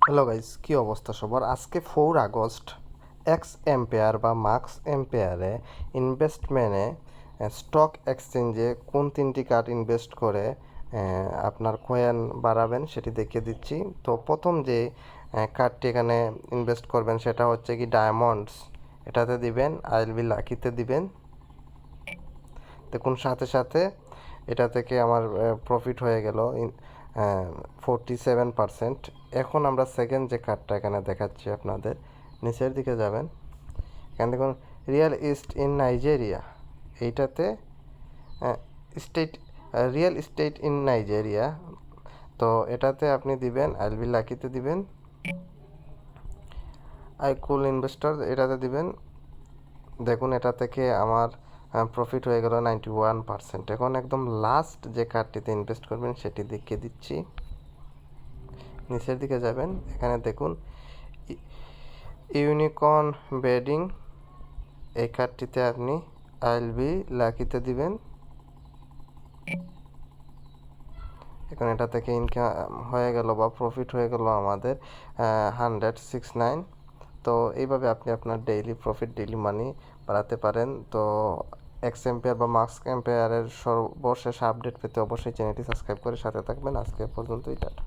Hello guys, কি অবস্থা সবার? আজকে 4 আগস্ট এক্স এম্পেয়ার বা মাক্স এম্পেয়ারে ইনভেস্টমেন্টে স্টক এক্সচেঞ্জে কোন তিনটি কার্ড ইনভেস্ট করে আপনার কয়েন বাড়াবেন সেটি দেখিয়ে দিচ্ছি। তো প্রথম যে কার্ডটি এখানে ইনভেস্ট করবেন সেটা হচ্ছে কি ডায়মন্ডস, এটাতে দিবেন। আইএল বি লাকিতে দিবেন। দেখুন সাথে সাথে এটা থেকে আমার প্রফিট হয়ে গেল 47%। এখন আমরা সেকেন্ড যে কার্ডটা এখানে দেখাচ্ছি আপনাদের, নিচের দিকে যাবেন, এখানে দেখুন রিয়েল ইস্ট ইন নাইজেরিয়া, এইটাতে state real estate in Nigeria. তো এটাতে আপনি দিবেন, আইল বি লাকিতে দিবেন। আই কুল ইনভেস্টর এটাতে দিবেন। দেখুন এটা থেকে আমার প্রফিট হয়ে গেল 91%। এখন একদম লাস্ট যে কার্ডটিতে ইনভেস্ট করবেন সেটি দেখিয়ে দিচ্ছি। নিচের দিকে যাবেন, এখানে দেখুন ইউনিকর্ন বেডিং, এই কার্ডটিতে আপনি আইল বি লাকিতে দিবেন। এখন এটা থেকে ইনকাম হয়ে গেল বা প্রফিট হয়ে গেল আমাদের 169। তো এইভাবে আপনি আপনার ডেইলি প্রফিট, ডেইলি মানি বাড়াতে পারেন। তো এক্স এম্পেয়ার বা মাক্স এম্পেয়ারের সর্বশেষ আপডেট পেতে অবশ্যই চ্যানেলটি সাবস্ক্রাইব করে সাথে থাকবেন। আজকে পর্যন্তই, টাটা।